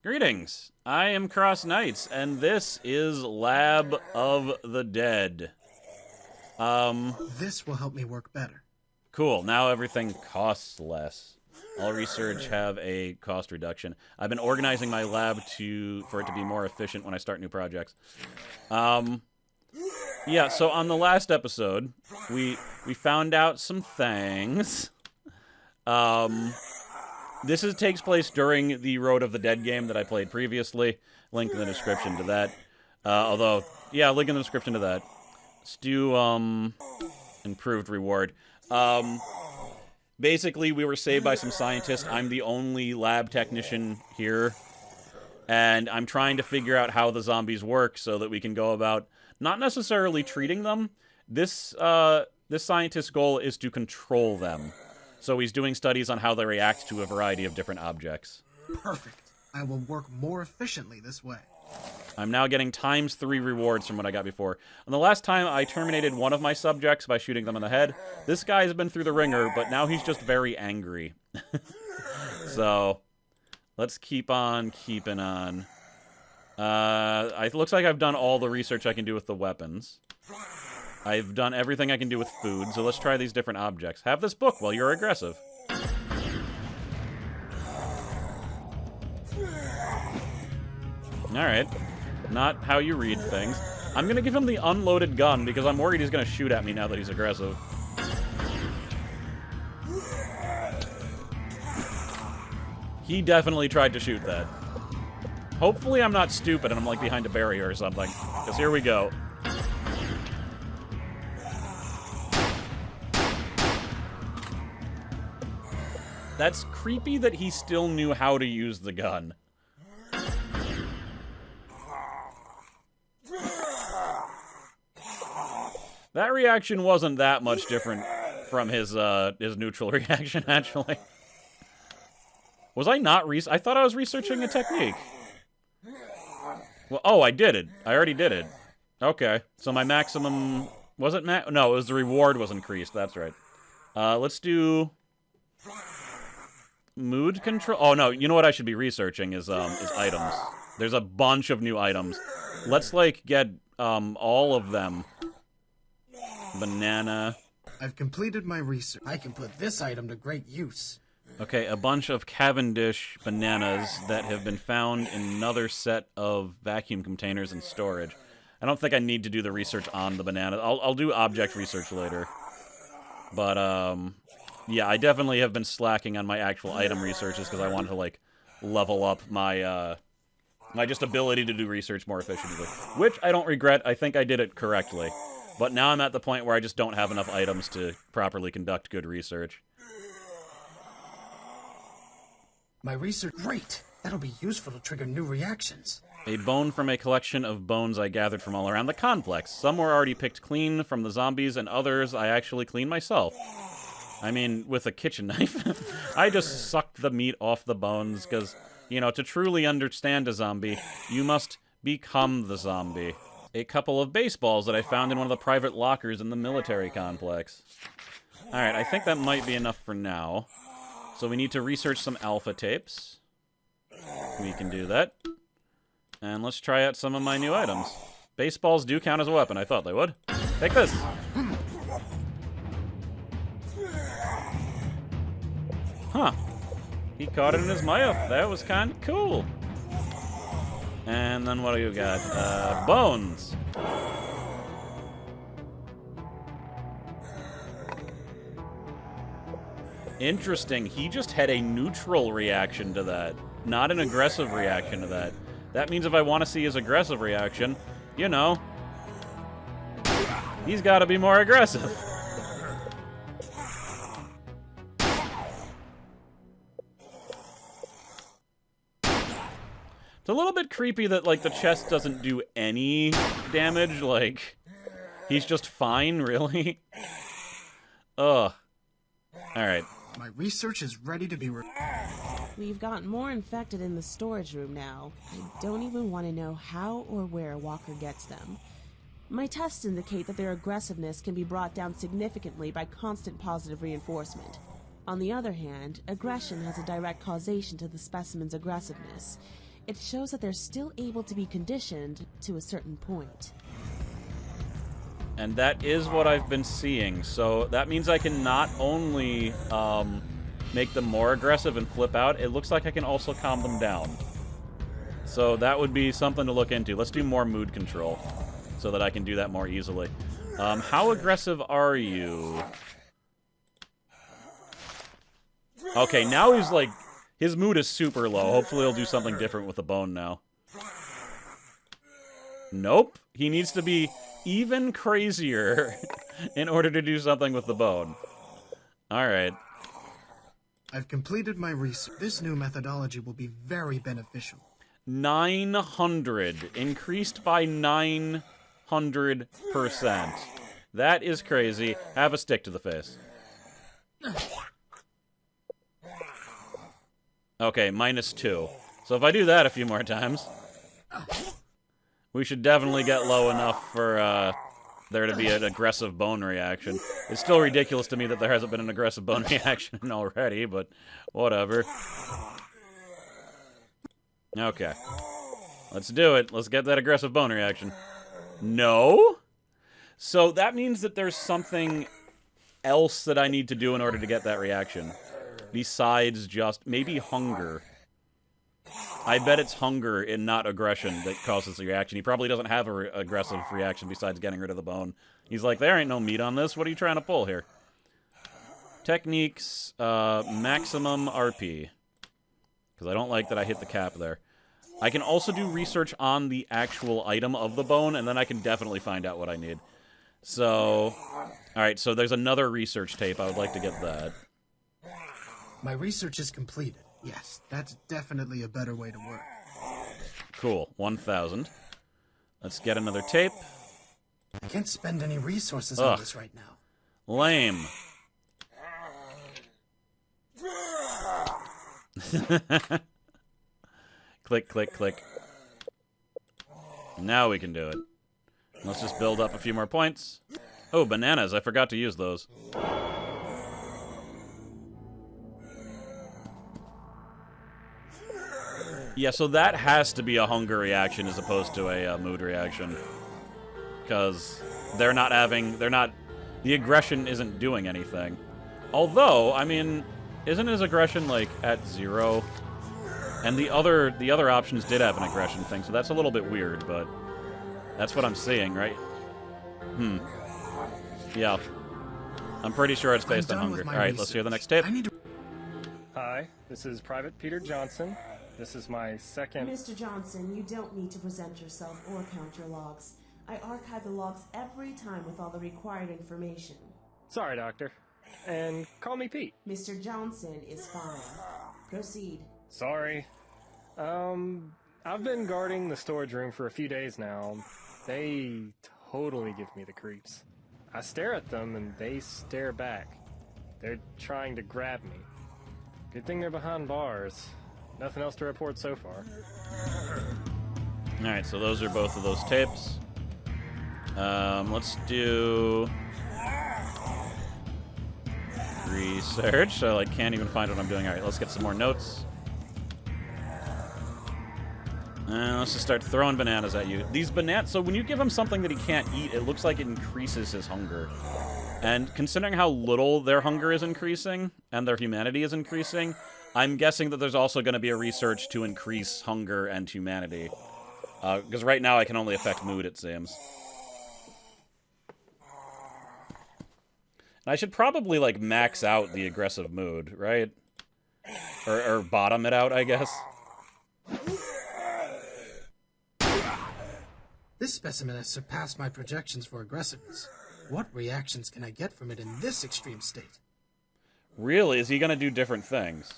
Greetings, I am CrossKnights, and this is Lab of the Dead. This will help me work better. Cool, now everything costs less. All research have a cost reduction. I've been organizing my lab for it to be more efficient when I start new projects. Yeah, so on the last episode, we found out some things. This takes place during the Road of the Dead game that I played previously. Link in the description to that. Link in the description to that. Let's do, improved reward. Basically, we were saved by some scientists. I'm the only lab technician here. And I'm trying to figure out how the zombies work so that we can go about not necessarily treating them. This scientist's goal is to control them. So he's doing studies on how they react to a variety of different objects. Perfect. I will work more efficiently this way. I'm now getting ×3 rewards from what I got before. And the last time I terminated one of my subjects by shooting them in the head. This guy's been through the ringer, but now he's just very angry. So, let's keep on keeping on. It looks like I've done all the research I can do with the weapons. I've done everything I can do with food, so let's try these different objects. Have this book while you're aggressive. Alright. Not how you read things. I'm gonna give him the unloaded gun, because I'm worried he's gonna shoot at me now that he's aggressive. He definitely tried to shoot that. Hopefully I'm not stupid and I'm like behind a barrier or something, because here we go. That's creepy that he still knew how to use the gun. That reaction wasn't that much different from his neutral reaction, actually. Was I not I thought I was researching a technique. Well, oh, I did it. I already did it. Okay, so my maximum... Was it no, it was the reward was increased, that's right. Let's do... Mood control? Oh, no, you know what I should be researching is items. There's a bunch of new items. Let's, like, get, all of them. Banana. I've completed my research. I can put this item to great use. Okay, a bunch of Cavendish bananas that have been found in another set of vacuum containers and storage. I don't think I need to do the research on the banana. I'll do object research later. But, yeah, I definitely have been slacking on my actual item researches because I wanted to, like, level up my, my just ability to do research more efficiently. Which I don't regret. I think I did it correctly. But now I'm at the point where I just don't have enough items to properly conduct good research. My research... Great! That'll be useful to trigger new reactions. A bone from a collection of bones I gathered from all around the complex. Some were already picked clean from the zombies, and others I actually cleaned myself. I mean, with a kitchen knife. I just sucked the meat off the bones, because, you know, to truly understand a zombie, you must become the zombie. A couple of baseballs that I found in one of the private lockers in the military complex. Alright, I think that might be enough for now. So we need to research some alpha tapes. We can do that. And let's try out some of my new items. Baseballs do count as a weapon, I thought they would. Take this! Huh. He caught it in his mouth. That was kind of cool. And then what do you got? Bones. Interesting. He just had a neutral reaction to that, not an aggressive reaction to that. That means if I want to see his aggressive reaction, you know, he's got to be more aggressive. It's a little bit creepy that, like, the chest doesn't do any damage, like, he's just fine, really. Ugh. Alright. My research is ready to be... We've got more infected in the storage room now. I don't even want to know how or where Walker gets them. My tests indicate that their aggressiveness can be brought down significantly by constant positive reinforcement. On the other hand, aggression has a direct causation to the specimen's aggressiveness. it shows that they're still able to be conditioned to a certain point. And that is what I've been seeing. So that means I can not only make them more aggressive and flip out, it looks like I can also calm them down. So that would be something to look into. Let's do more mood control so that I can do that more easily. How aggressive are you? Okay, now he's like... His mood is super low. Hopefully he'll do something different with the bone now. Nope. He needs to be even crazier in order to do something with the bone. Alright. I've completed my research. This new methodology will be very beneficial. 900. Increased by 900%. That is crazy. Have a stick to the face. Okay, -2. So if I do that a few more times, we should definitely get low enough for there to be an aggressive bone reaction. It's still ridiculous to me that there hasn't been an aggressive bone reaction already, but whatever. Okay. Let's do it. Let's get that aggressive bone reaction. No? So that means that there's something else that I need to do in order to get that reaction. Besides just, maybe hunger. I bet it's hunger and not aggression that causes the reaction. He probably doesn't have an aggressive reaction besides getting rid of the bone. He's like, there ain't no meat on this. What are you trying to pull here? Techniques, maximum RP. Because I don't like that I hit the cap there. I can also do research on the actual item of the bone, and then I can definitely find out what I need. So, alright, so there's another research tape. I would like to get that. My research is completed. Yes, that's definitely a better way to work. Cool. 1,000. Let's get another tape. I can't spend any resources on this right now. Lame. Click, click, click. Now we can do it. Let's just build up a few more points. Oh, bananas. I forgot to use those. Yeah, so that has to be a hunger reaction as opposed to a mood reaction. Because they're not... The aggression isn't doing anything. Although, I mean, isn't his aggression, like, at 0? And the other options did have an aggression thing, so that's a little bit weird, but... That's what I'm seeing, right? Yeah. I'm pretty sure it's based on hunger. Alright, let's hear the next tape. Hi, this is Private Peter Johnson. This is my second... Mr. Johnson, you don't need to present yourself or count your logs. I archive the logs every time with all the required information. Sorry, Doctor. And call me Pete. Mr. Johnson is fine. Proceed. Sorry. I've been guarding the storage room for a few days now. They totally give me the creeps. I stare at them and they stare back. They're trying to grab me. Good thing they're behind bars. Nothing else to report so far. Alright, so those are both of those tapes. Let's do... research. I can't even find what I'm doing. Alright, let's get some more notes. Let's just start throwing bananas at you. These bananas... So when you give him something that he can't eat, it looks like it increases his hunger. And considering how little their hunger is increasing, and their humanity is increasing, I'm guessing that there's also going to be a research to increase hunger and humanity. Because right now I can only affect mood, it seems. And I should probably, max out the aggressive mood, right? Or bottom it out, I guess. This specimen has surpassed my projections for aggressiveness. What reactions can I get from it in this extreme state? Really? Is he going to do different things?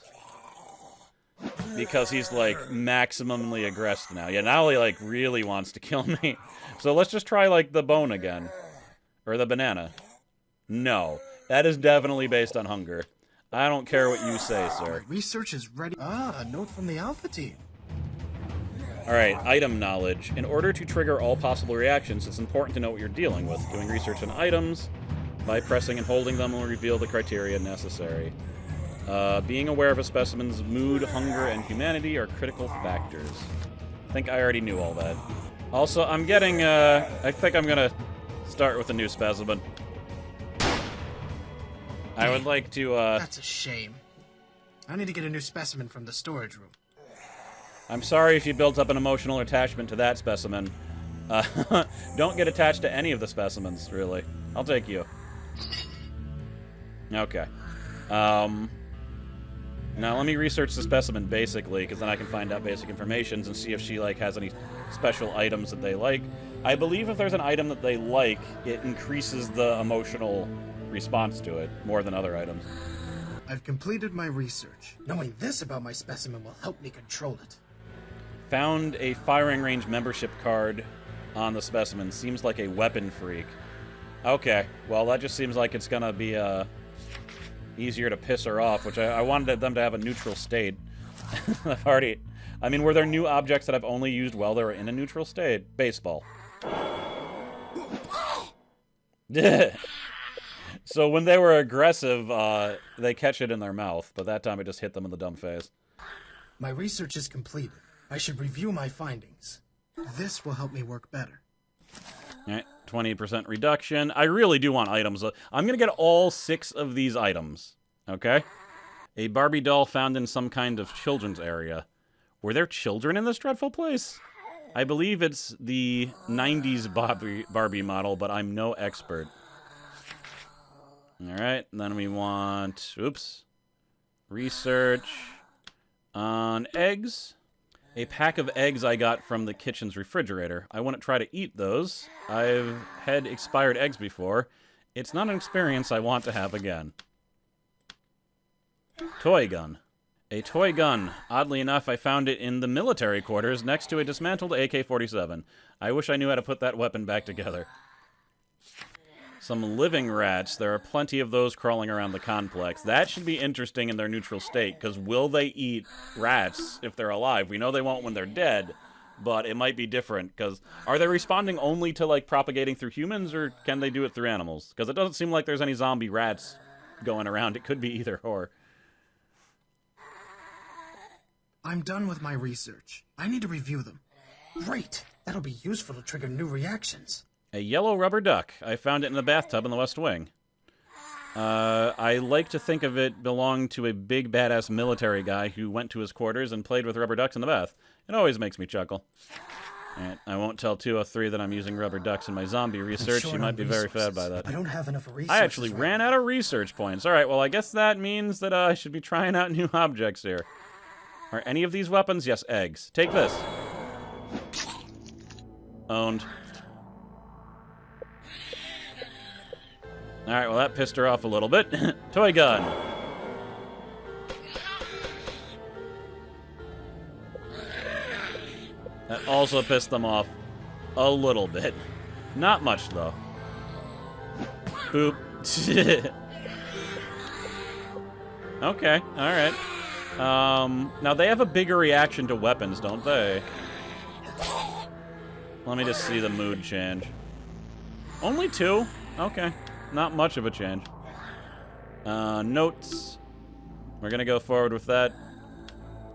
Because he's, maximally aggressed now. Yeah, now he, really wants to kill me. So let's just try, the bone again. Or the banana. No. That is definitely based on hunger. I don't care what you say, sir. My research is ready. A note from the Alpha team. Alright, item knowledge. In order to trigger all possible reactions, it's important to know what you're dealing with. Doing research on items by pressing and holding them will reveal the criteria necessary. Being aware of a specimen's mood, hunger, and humanity are critical factors. I think I already knew all that. Also, I'm getting, I think I'm gonna start with a new specimen. I would like to, That's a shame. I need to get a new specimen from the storage room. I'm sorry if you built up an emotional attachment to that specimen. Don't get attached to any of the specimens, really. I'll take you. Okay. Now let me research the specimen basically, because then I can find out basic information and see if she, like, has any special items that they like. I believe if there's an item that they like, it increases the emotional response to it more than other items. I've completed my research. Knowing this about my specimen will help me control it. Found a firing range membership card on the specimen. Seems like a weapon freak. Okay, well that just seems like it's gonna be easier to piss her off, which I wanted them to have a neutral state. I've already... I mean, were there new objects that I've only used while they were in a neutral state? Baseball. So when they were aggressive, they catch it in their mouth, but that time it just hit them in the dumb face. My research is completed. I should review my findings. This will help me work better. Alright, 20% reduction. I really do want items. I'm gonna get all 6 of these items. Okay? A Barbie doll found in some kind of children's area. Were there children in this dreadful place? I believe it's the 90s Barbie model, but I'm no expert. Alright, then we want... Oops. Research on eggs. A pack of eggs I got from the kitchen's refrigerator. I wouldn't try to eat those. I've had expired eggs before. It's not an experience I want to have again. Toy gun. A toy gun. Oddly enough, I found it in the military quarters next to a dismantled AK-47. I wish I knew how to put that weapon back together. Some living rats. There are plenty of those crawling around the complex. That should be interesting in their neutral state, because will they eat rats if they're alive? We know they won't when they're dead, but it might be different, because are they responding only to, like, propagating through humans, or can they do it through animals? Because it doesn't seem like there's any zombie rats going around. It could be either or. I'm done with my research. I need to review them. Great! That'll be useful to trigger new reactions. A yellow rubber duck. I found it in the bathtub in the West Wing. I like to think of it belonged to a big badass military guy who went to his quarters and played with rubber ducks in the bath. It always makes me chuckle. Alright, I won't tell 203 that I'm using rubber ducks in my zombie research. She might be very sad by that. I don't have enough research. I actually ran out of research points. Alright, well I guess that means that I should be trying out new objects here. Are any of these weapons? Yes, eggs. Take this. Owned. Alright, well that pissed her off a little bit. Toy gun. That also pissed them off a little bit. Not much, though. Boop. Okay, alright. Now they have a bigger reaction to weapons, don't they? Let me just see the mood change. Only 2? Okay. Not much of a change. Notes. We're gonna go forward with that.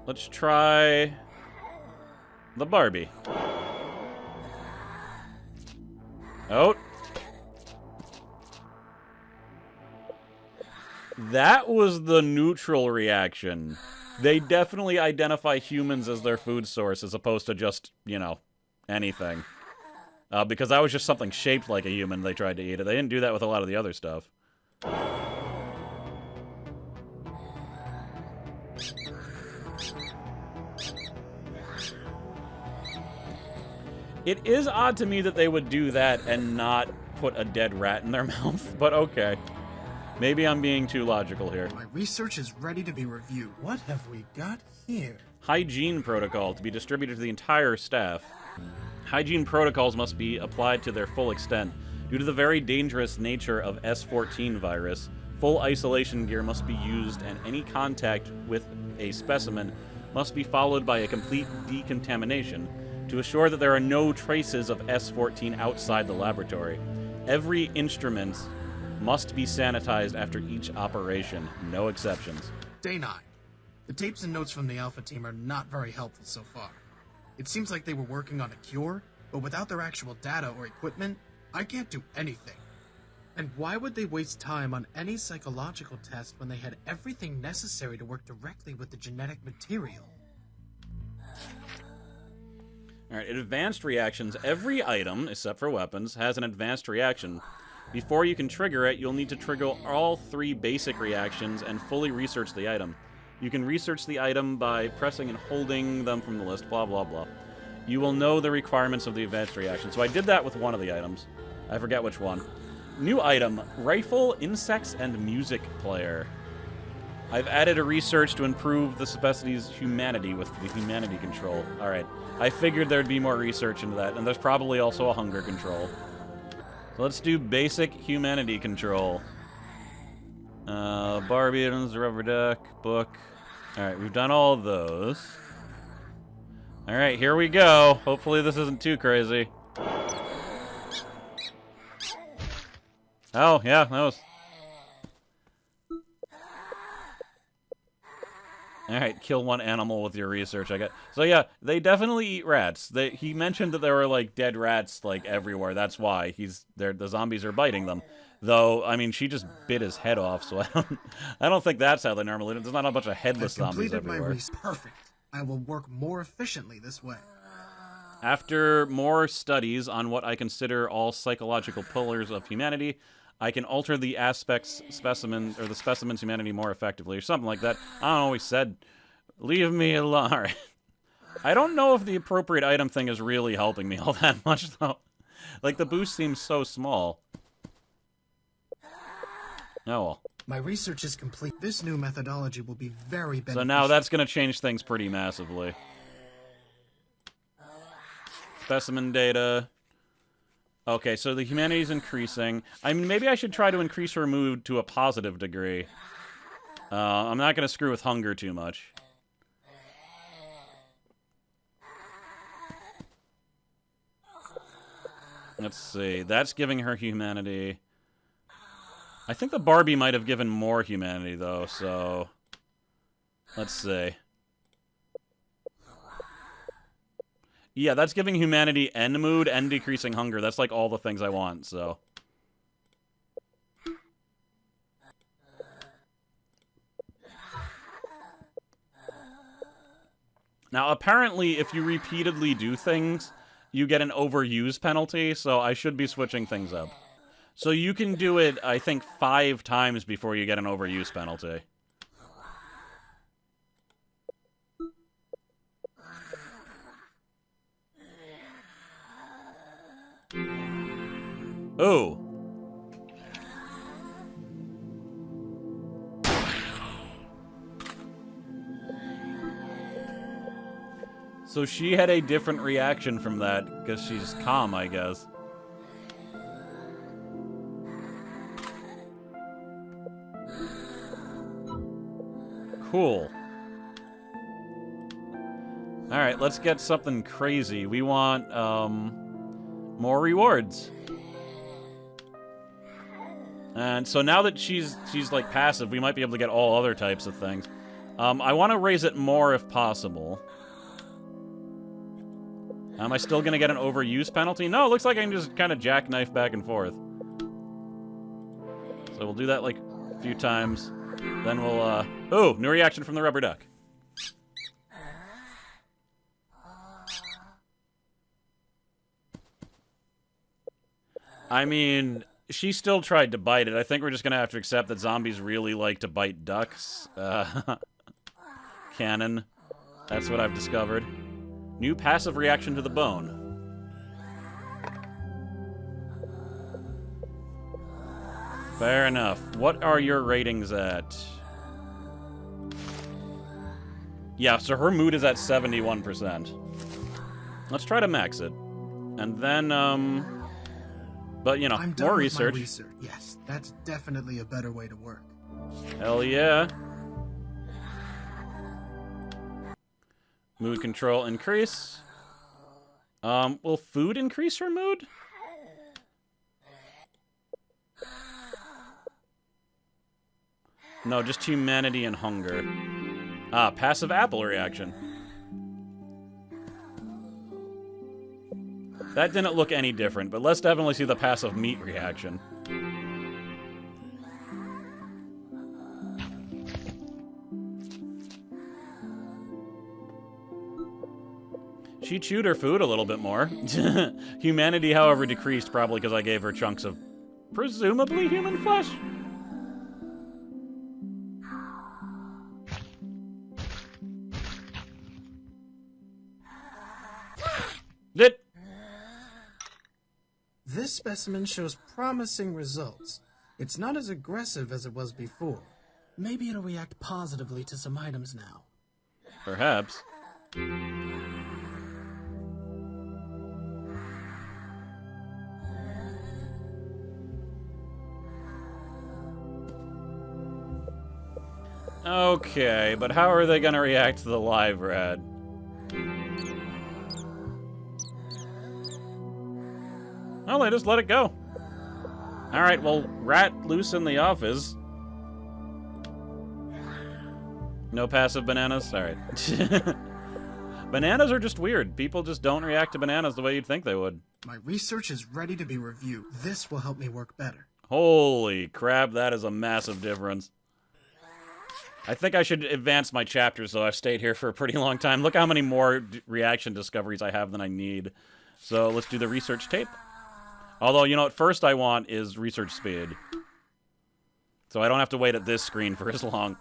Let's try the Barbie. Oh. That was the neutral reaction. They definitely identify humans as their food source as opposed to just, you know, anything. Because that was just something shaped like a human they tried to eat it. They didn't do that with a lot of the other stuff. It is odd to me that they would do that and not put a dead rat in their mouth, but okay. Maybe I'm being too logical here. My research is ready to be reviewed. What have we got here? Hygiene protocol to be distributed to the entire staff. Hygiene protocols must be applied to their full extent. Due to the very dangerous nature of S14 virus, full isolation gear must be used and any contact with a specimen must be followed by a complete decontamination to assure that there are no traces of S14 outside the laboratory. Every instrument must be sanitized after each operation, no exceptions. Day 9. The tapes and notes from the Alpha team are not very helpful so far. It seems like they were working on a cure, but without their actual data or equipment, I can't do anything. And why would they waste time on any psychological test when they had everything necessary to work directly with the genetic material? Alright, advanced reactions. Every item, except for weapons, has an advanced reaction. Before you can trigger it, you'll need to trigger all 3 basic reactions and fully research the item. You can research the item by pressing and holding them from the list, blah blah blah. You will know the requirements of the advanced reaction. So I did that with one of the items. I forget which one. New item, rifle, insects, and music player. I've added a research to improve the specialty's humanity with the humanity control. Alright, I figured there'd be more research into that, and there's probably also a hunger control. So let's do basic humanity control. Barbie, rubber duck, book. Alright, we've done all of those. Alright, here we go. Hopefully this isn't too crazy. Oh, yeah, that was... Alright, kill one animal with your research, I guess. So yeah, they definitely eat rats. He mentioned that there were, like, dead rats, like, everywhere. That's why the zombies are biting them. Though, I mean, she just bit his head off, so I don't think that's how they normally do it. There's not a bunch of headless zombies everywhere. Perfect. I will work more efficiently this way. After more studies on what I consider all psychological pillars of humanity, I can alter the the specimen's humanity more effectively, or something like that. I don't know, he said, leave me alone. All right. I don't know if the appropriate item thing is really helping me all that much, though. Like, the boost seems so small. Oh, well. My research is complete. This new methodology will be very beneficial. So now that's going to change things pretty massively. Specimen data. Okay, so the humanity's increasing. I mean, maybe I should try to increase her mood to a positive degree. I'm not going to screw with hunger too much. Let's see. That's giving her humanity. I think the Barbie might have given more humanity, though, so... Let's see. Yeah, that's giving humanity and mood and decreasing hunger. That's like all the things I want, so... Now, apparently, if you repeatedly do things, you get an overuse penalty, so I should be switching things up. So you can do it, I think, 5 times before you get an overuse penalty. Ooh. So she had a different reaction from that, because she's calm, I guess. Cool. Alright, let's get something crazy. We want, more rewards. And so now that she's like passive, we might be able to get all other types of things. I want to raise it more if possible. Am I still gonna get an overuse penalty? No, it looks like I can just kind of jackknife back and forth. So we'll do that like a few times. Then we'll, ooh, new reaction from the rubber duck. I mean, she still tried to bite it. I think we're just gonna have to accept that zombies really like to bite ducks. Canon. That's what I've discovered. New passive reaction to the bone. Fair enough. What are your ratings at? Yeah, so her mood is at 71%. Let's try to max it. And then, but, you know, I'm done more with research. my research. Yes, that's definitely a better way to work. Hell yeah. Mood control increase. Will food increase her mood? No, just humanity and hunger. Ah, passive apple reaction. That didn't look any different, but let's definitely see the passive meat reaction. She chewed her food a little bit more. Humanity, however, decreased, probably because I gave her chunks of presumably human flesh. This specimen shows promising results. It's not as aggressive as it was before. Maybe it'll react positively to some items now. Perhaps. Okay, but how are they gonna react to the live rat? Well, they just let it go. Alright, well, rat loose in the office. No passive bananas? Alright. Bananas are just weird. People just don't react to bananas the way you'd think they would. My research is ready to be reviewed. This will help me work better. Holy crap, that is a massive difference. I think I should advance my chapters, though. I've stayed here for a pretty long time. Look how many more reaction discoveries I have than I need. So let's do the research tape. Although, you know what first I want is research speed. So I don't have to wait at this screen for as long.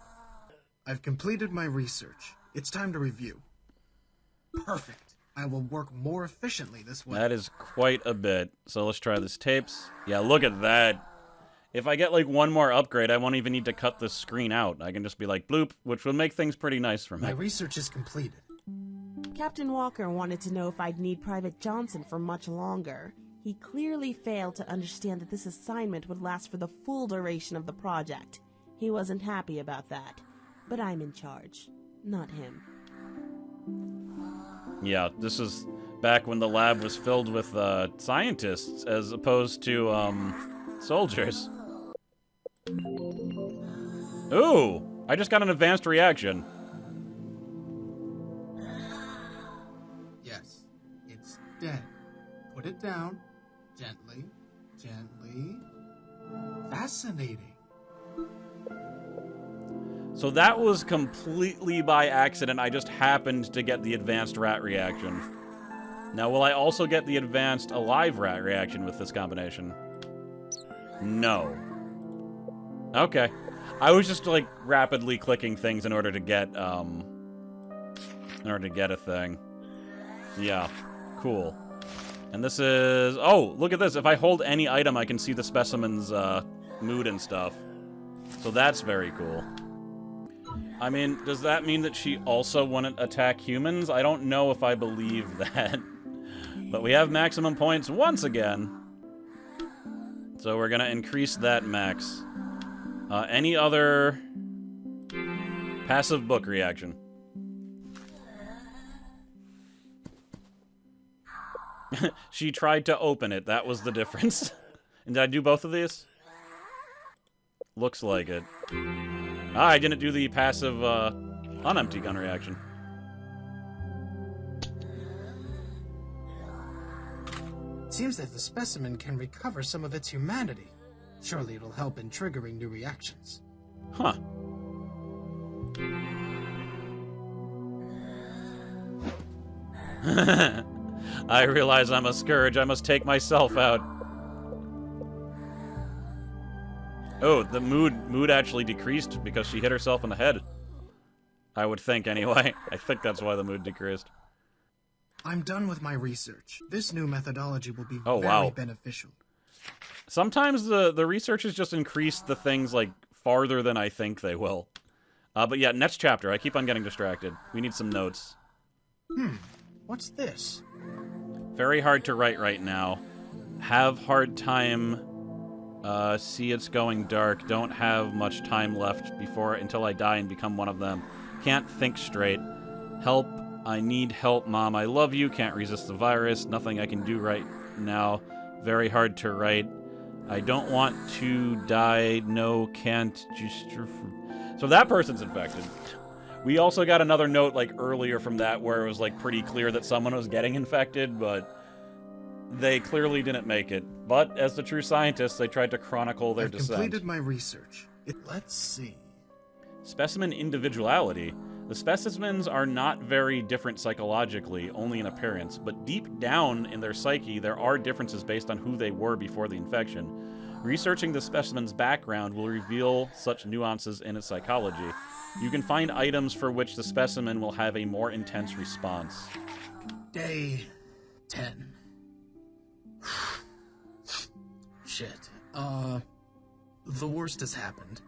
I've completed my research. It's time to review. Perfect. I will work more efficiently this way. That is quite a bit. So let's try this tapes. Yeah, look at that. If I get like one more upgrade, I won't even need to cut this screen out. I can just be like, bloop, which will make things pretty nice for me. My research is completed. Captain Walker wanted to know if I'd need Private Johnson for much longer. He clearly failed to understand that this assignment would last for the full duration of the project. He wasn't happy about that. But I'm in charge, not him. Yeah, this is back when the lab was filled with scientists as opposed to soldiers. Ooh, I just got an advanced reaction. Yes, it's dead. Put it down. Gently, gently. Fascinating. So that was completely by accident. I just happened to get the advanced rat reaction. Now, will I also get the advanced alive rat reaction with this combination? No. Okay. I was just, like, rapidly clicking things in order to get a thing. Yeah. Cool. And this is... Oh, look at this. If I hold any item, I can see the specimen's mood and stuff. So that's very cool. I mean, does that mean that she also wouldn't attack humans? I don't know if I believe that. But we have maximum points once again. So we're gonna increase that max. Any other passive book reaction? She tried to open it. That was the difference. And did I do both of these? Looks like it. Ah, I didn't do the passive, unempty gun reaction. It seems that the specimen can recover some of its humanity. Surely it'll help in triggering new reactions. Huh. I realize I'm a scourge. I must take myself out. Oh, the mood actually decreased because she hit herself in the head. I would think, anyway. I think that's why the mood decreased. I'm done with my research. This new methodology will be Oh, very wow. beneficial. Sometimes the researchers just increase the things, like, farther than I think they will. But yeah, next chapter. I keep on getting distracted. We need some notes. What's this? Very hard to write right now. Have hard time. See it's going dark. Don't have much time left until I die and become one of them. Can't think straight. Help. I need help, Mom. I love you. Can't resist the virus. Nothing I can do right now. Very hard to write. I don't want to die. No, can't. Just... So that person's infected. We also got another note, like, earlier from that where it was, like, pretty clear that someone was getting infected, but they clearly didn't make it. But, as the true scientists, they tried to chronicle their I've descent. completed my research. Let's see. Specimen individuality. The specimens are not very different psychologically, only in appearance, but deep down in their psyche, there are differences based on who they were before the infection. Researching the specimen's background will reveal such nuances in its psychology. You can find items for which the specimen will have a more intense response. Day 10. Shit. The worst has happened.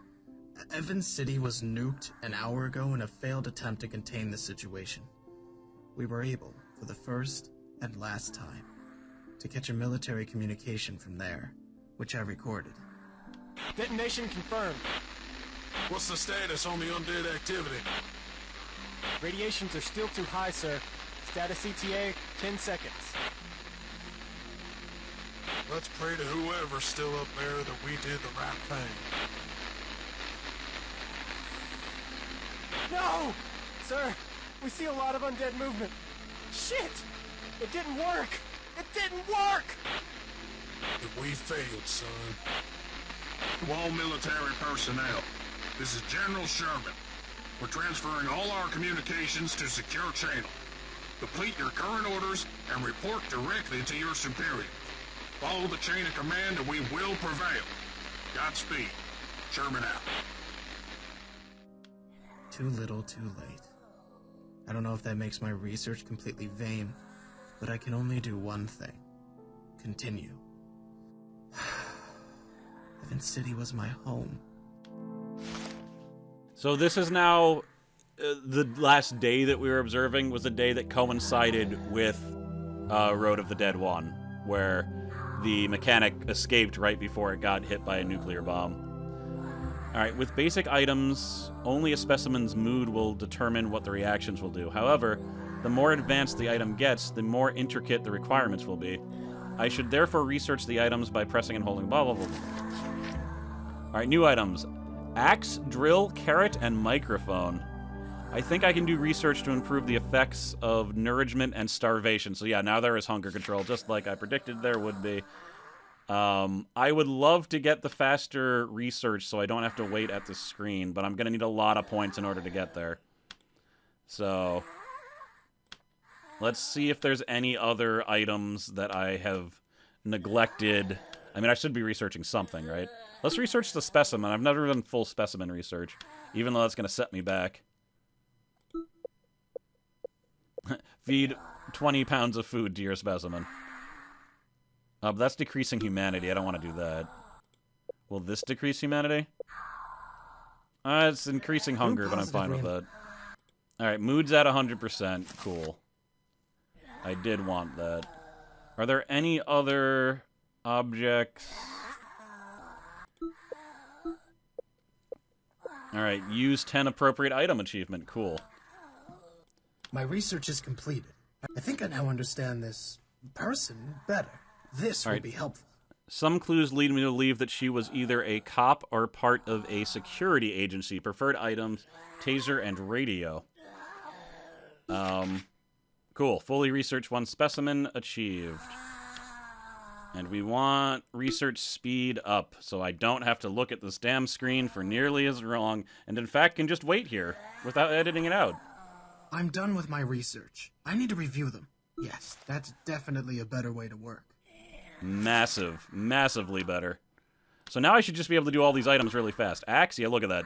Evans City was nuked an hour ago in a failed attempt to contain the situation. We were able, for the first and last time, to catch a military communication from there, which I recorded. Detonation confirmed. What's the status on the Undead activity? Radiations are still too high, sir. Status ETA, 10 seconds. Let's pray to whoever's still up there that we did the right thing. No! Sir, we see a lot of undead movement. Shit! It didn't work! It didn't work! We failed, son. To all military personnel, this is General Sherman. We're transferring all our communications to secure channel. Complete your current orders and report directly to your superior. Follow the chain of command and we will prevail. Godspeed. Sherman out. Too little, too late. I don't know if that makes my research completely vain, but I can only do one thing. Continue. Evans City was my home. So this is now the last day that we were observing was a day that coincided with Road of the Dead 1, where the mechanic escaped right before it got hit by a nuclear bomb. Alright, with basic items, only a specimen's mood will determine what the reactions will do. However, the more advanced the item gets, the more intricate the requirements will be. I should therefore research the items by pressing and holding blah blah blah. Alright, new items. Axe, drill, carrot, and microphone. I think I can do research to improve the effects of nourishment and starvation. So yeah, now there is hunger control, just like I predicted there would be. I would love to get the faster research so I don't have to wait at the screen, but I'm going to need a lot of points in order to get there. So, let's see if there's any other items that I have neglected. I mean, I should be researching something, right? Let's research the specimen. I've never done full specimen research, even though that's going to set me back. Feed 20 pounds of food to your specimen. But that's decreasing humanity. I don't want to do that. Will this decrease humanity? It's increasing hunger, but I'm fine with that. Alright, mood's at 100%. Cool. I did want that. Are there any other objects? Alright, use 10 appropriate item achievement. Cool. My research is completed. I think I now understand this person better. This will be helpful. Some clues lead me to believe that she was either a cop or part of a security agency. Preferred items, taser, and radio. Cool. Fully research one specimen achieved. And we want research speed up, so I don't have to look at this damn screen for nearly as long, and in fact can just wait here without editing it out. I'm done with my research. I need to review them. Yes, that's definitely a better way to work. Massively better. So now I should just be able to do all these items really fast. Axe, yeah, look at that.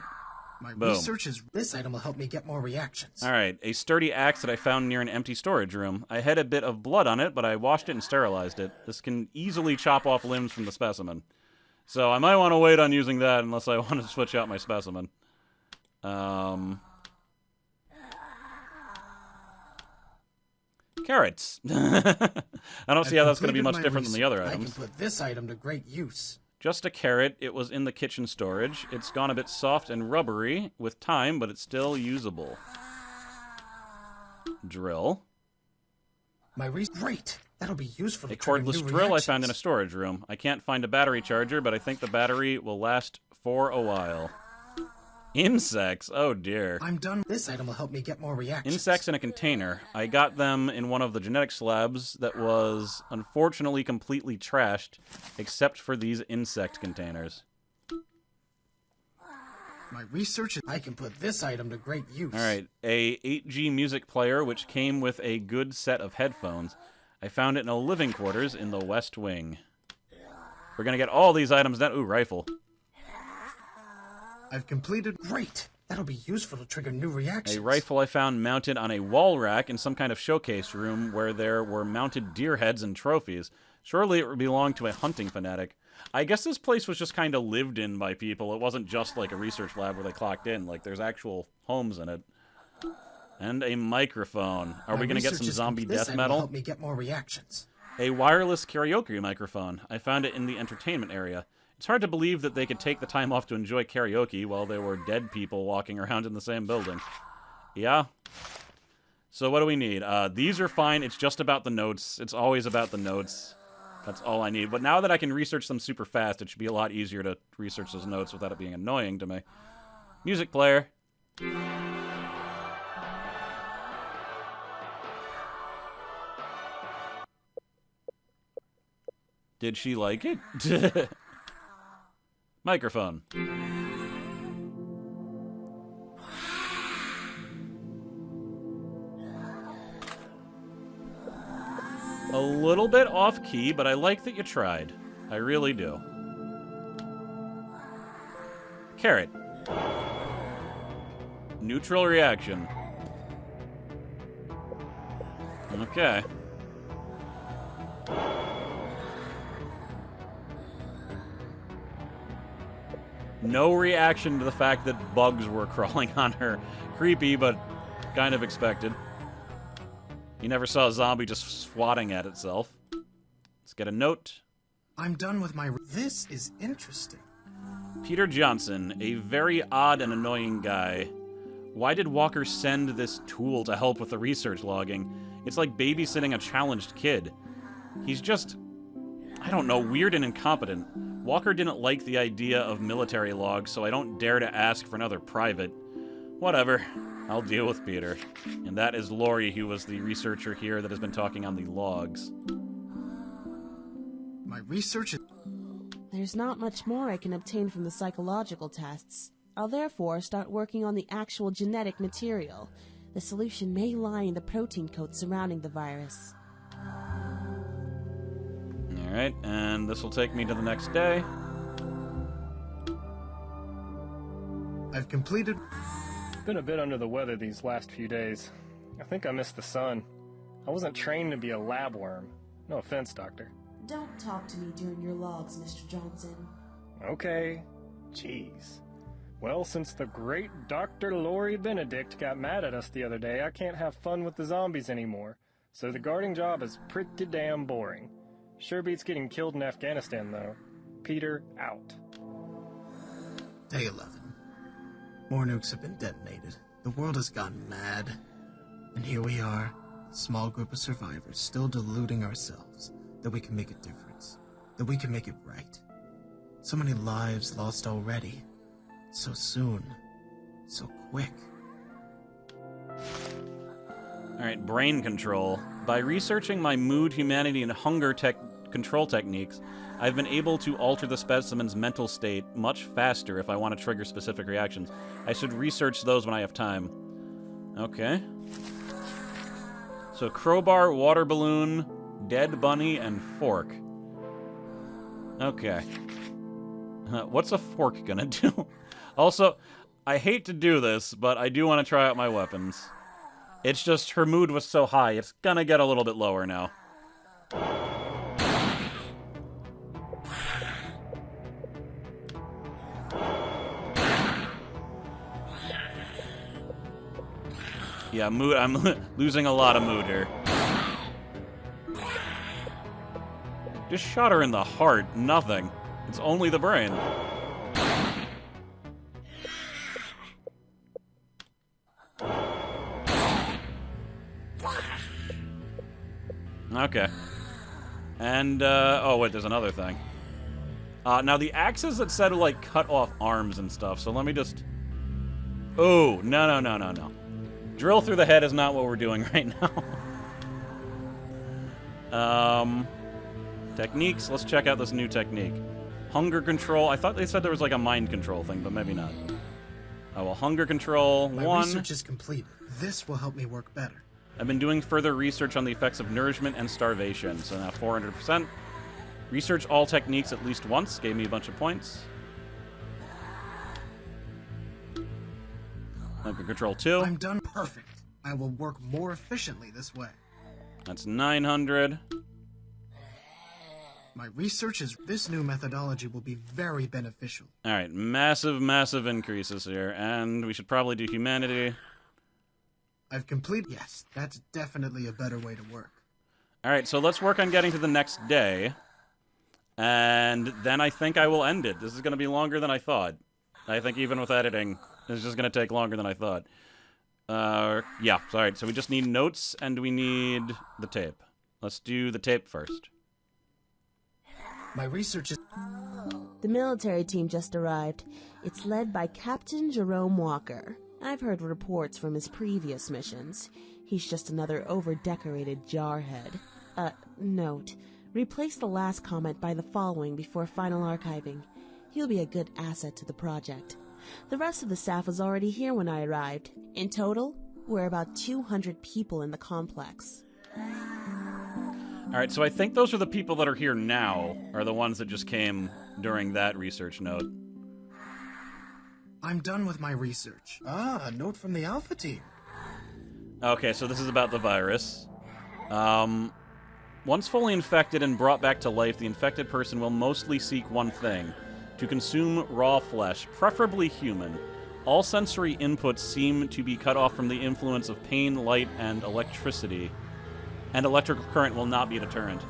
My Boom. research is... This item will help me get more reactions. Alright, a sturdy axe that I found near an empty storage room. I had a bit of blood on it, but I washed it and sterilized it. This can easily chop off limbs from the specimen. So I might want to wait on using that unless I want to switch out my specimen. Carrots. I don't see how that's going to be much different than the other items. I can put this item to great use. Just a carrot. It was in the kitchen storage. It's gone a bit soft and rubbery with time, but it's still usable. Drill. Great! That'll be useful to A trigger cordless new drill I reactions. found in a storage room. I can't find a battery charger, but I think the battery will last for a while. Insects? Oh dear. I'm done. This item will help me get more reactions. Insects in a container. I got them in one of the genetics labs that was unfortunately completely trashed, except for these insect containers. My research is I can put this item to great use. Alright, a 8G music player which came with a good set of headphones. I found it in a living quarters in the West Wing. We're gonna get all these items now. Ooh, rifle. I've completed. Great! That'll be useful to trigger new reactions. A rifle I found mounted on a wall rack in some kind of showcase room where there were mounted deer heads and trophies. Surely it would belong to a hunting fanatic. I guess this place was just kind of lived in by people. It wasn't just like a research lab where they clocked in. Like, there's actual homes in it. And a microphone. Are we going to get some zombie death metal? Help me get more reactions. A wireless karaoke microphone. I found it in the entertainment area. It's hard to believe that they could take the time off to enjoy karaoke while there were dead people walking around in the same building. Yeah. So what do we need? These are fine. It's just about the notes. It's always about the notes. That's all I need. But now that I can research them super fast, it should be a lot easier to research those notes without it being annoying to me. Music player. Did she like it? Microphone. A little bit off key, but I like that you tried. I really do. Carrot. Neutral reaction. Okay. No reaction to the fact that bugs were crawling on her. Creepy, but kind of expected. You never saw a zombie just swatting at itself. Let's get a note. I'm done with my... This is interesting. Peter Johnson, a very odd and annoying guy. Why did Walker send this tool to help with the research logging? It's like babysitting a challenged kid. He's just, I don't know, weird and incompetent. Walker didn't like the idea of military logs, so I don't dare to ask for another private. Whatever. I'll deal with Peter. And that is Lori, who was the researcher here that has been talking on the logs. My research is... There's not much more I can obtain from the psychological tests. I'll therefore start working on the actual genetic material. The solution may lie in the protein coat surrounding the virus. Alright, and this will take me to the next day. I've completed... Been a bit under the weather these last few days. I think I missed the sun. I wasn't trained to be a lab worm. No offense, Doctor. Don't talk to me during your logs, Mr. Johnson. Okay. Jeez. Well, since the great Dr. Lori Benedict got mad at us the other day, I can't have fun with the zombies anymore. So the guarding job is pretty damn boring. Sure beats getting killed in Afghanistan, though. Peter, out. Day 11. More nukes have been detonated. The world has gone mad. And here we are, a small group of survivors, still deluding ourselves that we can make a difference, that we can make it right. So many lives lost already. So soon. So quick. Alright, brain control. By researching my mood, humanity, and hunger control techniques, I've been able to alter the specimen's mental state much faster if I want to trigger specific reactions. I should research those when I have time. Okay. So crowbar, water balloon, dead bunny, and fork. Okay. What's a fork gonna do? Also, I hate to do this, but I do want to try out my weapons. It's just her mood was so high, it's gonna get a little bit lower now. Yeah, mood. I'm losing a lot of mood here. Just shot her in the heart. Nothing. It's only the brain. Okay. And, oh, wait, there's another thing. Now, the axes that said, like, cut off arms and stuff, so let me just... Oh, no. Drill through the head is not what we're doing right now. Techniques, let's check out this new technique. Hunger control, I thought they said there was, like, a mind control thing, but maybe not. Oh, well, hunger control, My research is complete. This will help me work better. I've been doing further research on the effects of nourishment and starvation, so now 400%. Research all techniques at least once, gave me a bunch of points. Hunger control 2. I'm done perfect. I will work more efficiently this way. That's 900. My research is this new methodology will be very beneficial. Alright, massive increases here, and we should probably do humanity. I've completed... Yes, that's definitely a better way to work. Alright, so let's work on getting to the next day. And then I think I will end it. This is going to be longer than I thought. I think even with editing, it's just going to take longer than I thought. Yeah, alright, so we just need notes, and we need the tape. Let's do the tape first. My research is... The military team just arrived. It's led by Captain Jerome Walker. I've heard reports from his previous missions. He's just another over-decorated jarhead. Note. Replace the last comment by the following before final archiving. He'll be a good asset to the project. The rest of the staff was already here when I arrived. In total, we're about 200 people in the complex. Alright, so I think those are the people that are here now, are the ones that just came during that research note. I'm done with my research. Ah, a note from the Alpha team. Okay, so this is about the virus. Once fully infected and brought back to life, the infected person will mostly seek one thing: to consume raw flesh, preferably human. All sensory inputs seem to be cut off from the influence of pain, light, and electricity. And electrical current will not be a deterrent.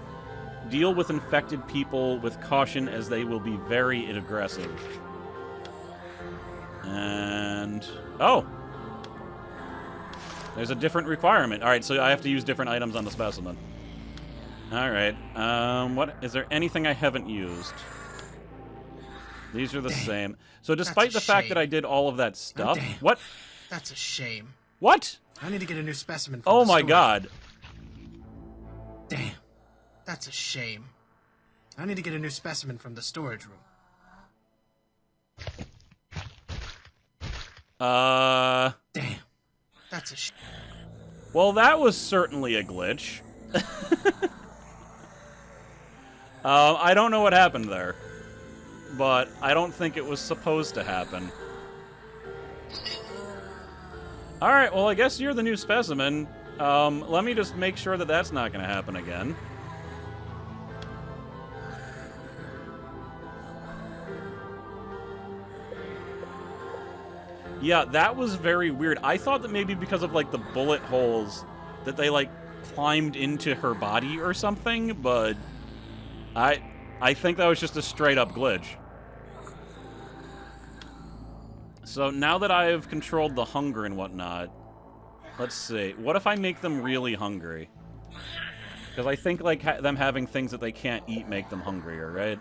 Deal with infected people with caution, as they will be very aggressive. And... oh! There's a different requirement. Alright, so I have to use different items on the specimen. Alright, what... is there anything I haven't used? These are the same. So despite the fact that I did all of that stuff... Damn. What? That's a shame. What? I need to get a new specimen from Oh the my storage. god. Damn. That's a shame. I need to get a new specimen from the storage room. Damn. That's a shame. Well, that was certainly a glitch. I don't know what happened there. But I don't think it was supposed to happen. Alright, well, I guess you're the new specimen. Let me just make sure that that's not going to happen again. Yeah, that was very weird. I thought that maybe because of, like, the bullet holes that they, like, climbed into her body or something, but I think that was just a straight-up glitch. So now that I've controlled the hunger and whatnot, let's see. What if I make them really hungry? Because I think, like, them having things that they can't eat make them hungrier, right?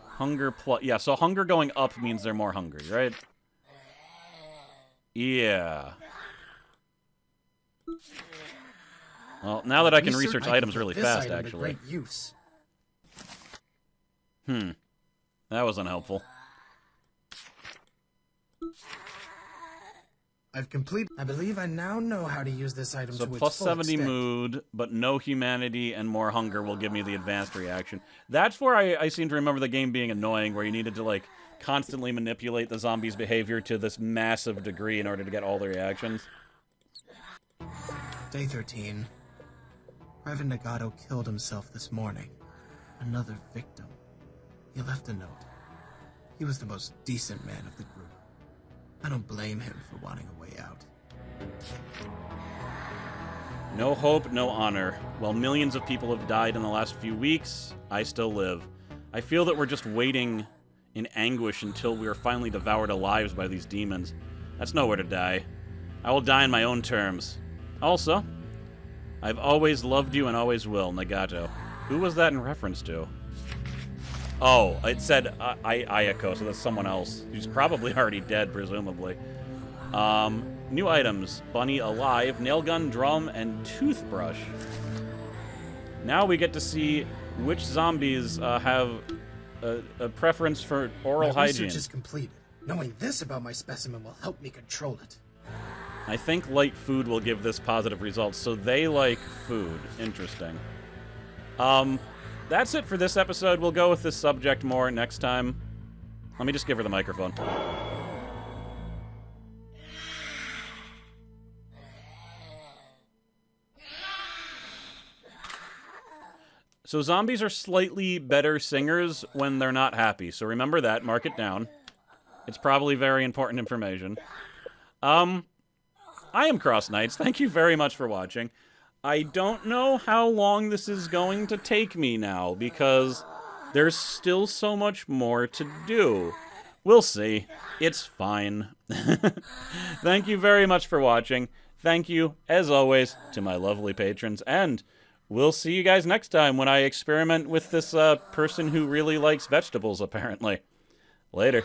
Hunger plus... yeah, so hunger going up means they're more hungry, right? Yeah. Well, now that I can research items really fast, actually. Great use. That was unhelpful. I've completed... I believe I now know how to use this item So to its plus full 70 extent. mood, but no humanity and more hunger will give me the advanced reaction. That's where I seem to remember the game being annoying, where you needed to, like, constantly manipulate the zombies' behavior to this massive degree in order to get all the reactions. Day 13. Private Nagato killed himself this morning. Another victim. He left a note. He was the most decent man of the group. I don't blame him for wanting a way out. No hope, no honor. While millions of people have died in the last few weeks, I still live. I feel that we're just waiting in anguish until we are finally devoured alive by these demons. That's nowhere to die. I will die on my own terms. Also, I've always loved you and always will, Nagato. Who was that in reference to? Oh, it said Ayako, so that's someone else. Who's probably already dead, presumably. New items. Bunny alive, nail gun, drum, and toothbrush. Now we get to see which zombies have a preference for oral My hygiene. research is completed. Knowing this about my specimen will help me control it. I think light food will give this positive results, so they like food. Interesting. That's it for this episode. We'll go with this subject more next time. Let me just give her the microphone. So zombies are slightly better singers when they're not happy, so remember that. Mark it down. It's probably very important information. I am CrossKnights. Thank you very much for watching. I don't know how long this is going to take me now, because there's still so much more to do. We'll see. It's fine. Thank you very much for watching. Thank you, as always, to my lovely patrons, and we'll see you guys next time when I experiment with this person who really likes vegetables, apparently. Later.